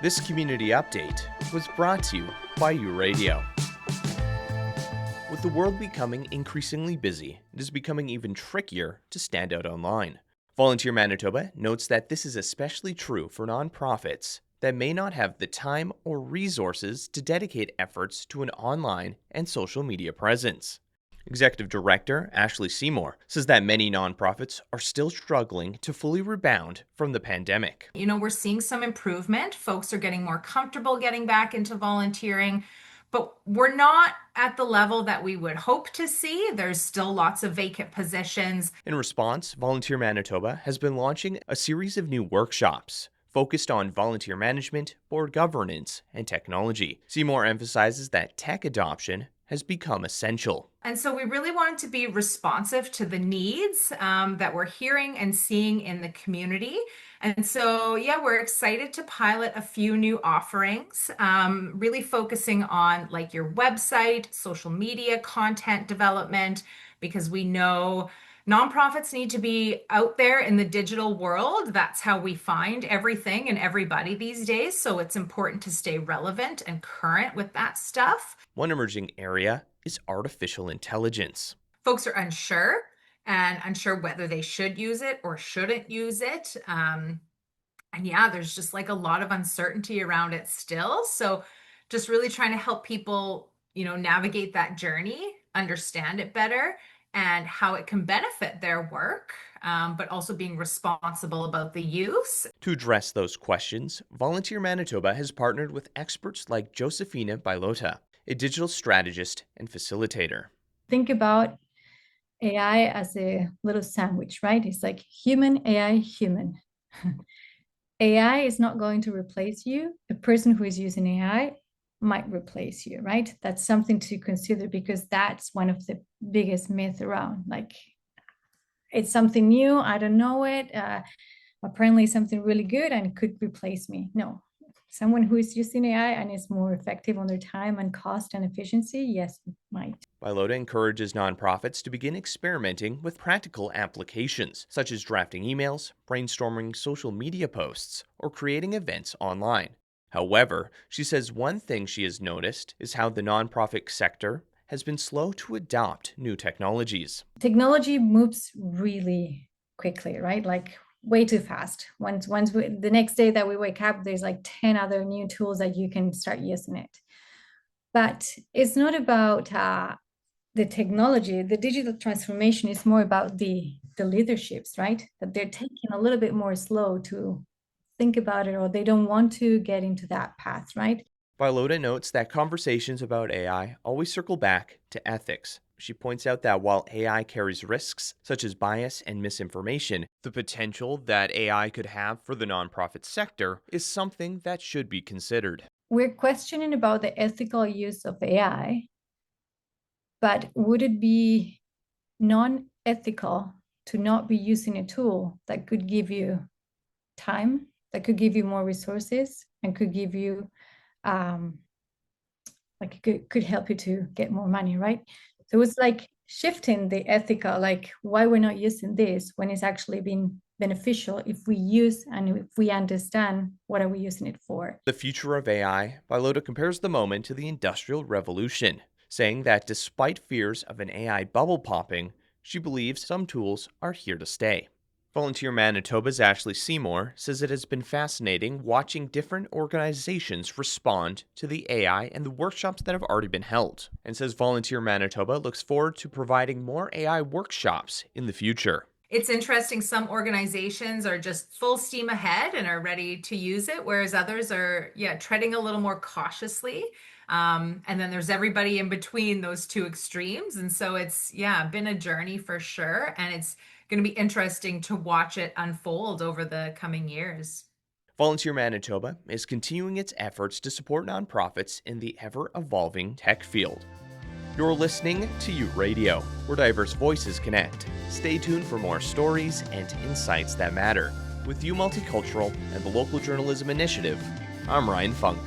This community update was brought to you by U Radio. With the world becoming increasingly busy, it is becoming even trickier to stand out online. Volunteer Manitoba notes that this is especially true for nonprofits that may not have the time or resources to dedicate efforts to an online and social media presence. Executive Director Ashley Seymour says that many nonprofits are still struggling to fully rebound from the pandemic. We're seeing some improvement. Folks are getting more comfortable getting back into volunteering, but we're not at the level that we would hope to see. There's still lots of vacant positions. In response, Volunteer Manitoba has been launching a series of new workshops focused on volunteer management, board governance, and technology. Seymour emphasizes that tech adoption has become essential. And so we really wanted to be responsive to the needs that we're hearing and seeing in the community. And so, we're excited to pilot a few new offerings, really focusing on like your website, social media, content development, because we know nonprofits need to be out there in the digital world. That's how we find everything and everybody these days. So it's important to stay relevant and current with that stuff. One emerging area is artificial intelligence. Folks are unsure whether they should use it or shouldn't use it. There's just like a lot of uncertainty around it still. So just really trying to help people, navigate that journey, understand it better, and how it can benefit their work, but also being responsible about the use. To address those questions, Volunteer Manitoba has partnered with experts like Josefina Bailota, a digital strategist and facilitator. Think about AI as a little sandwich, right? It's like human, AI, human. AI is not going to replace you. The person who is using AI might replace you, right? That's something to consider because that's one of the biggest myths around. Like, it's something new, I don't know it. Apparently something really good and it could replace me. No, someone who is using AI and is more effective on their time and cost and efficiency, yes, it might. Bailota encourages nonprofits to begin experimenting with practical applications, such as drafting emails, brainstorming social media posts, or creating events online. However, she says one thing she has noticed is how the nonprofit sector has been slow to adopt new technologies. Technology moves really quickly, right? Like way too fast. The next day that we wake up, there's like 10 other new tools that you can start using it. But it's not about the technology. The digital transformation is more about the leaderships, right? That they're taking a little bit more slow to think about it, or they don't want to get into that path, right? Bailota notes that conversations about AI always circle back to ethics. She points out that while AI carries risks such as bias and misinformation, the potential that AI could have for the nonprofit sector is something that should be considered. We're questioning about the ethical use of AI, but would it be non-ethical to not be using a tool that could give you time, that could give you more resources, and could give you could help you to get more money, right? So it's like shifting the ethical, like why we're not using this when it's actually been beneficial if we use and if we understand what are we using it for. The future of AI, Bailota compares the moment to the Industrial Revolution, saying that despite fears of an AI bubble popping, she believes some tools are here to stay. Volunteer Manitoba's Ashley Seymour says it has been fascinating watching different organizations respond to the AI and the workshops that have already been held, and says Volunteer Manitoba looks forward to providing more AI workshops in the future. It's interesting. Some organizations are just full steam ahead and are ready to use it, whereas others are, treading a little more cautiously. And then there's everybody in between those two extremes. And so it's, been a journey for sure. And it's going to be interesting to watch it unfold over the coming years. Volunteer Manitoba is continuing its efforts to support nonprofits in the ever-evolving tech field. You're listening to U Radio, where diverse voices connect. Stay tuned for more stories and insights that matter. With U Multicultural and the Local Journalism Initiative, I'm Ryan Funk.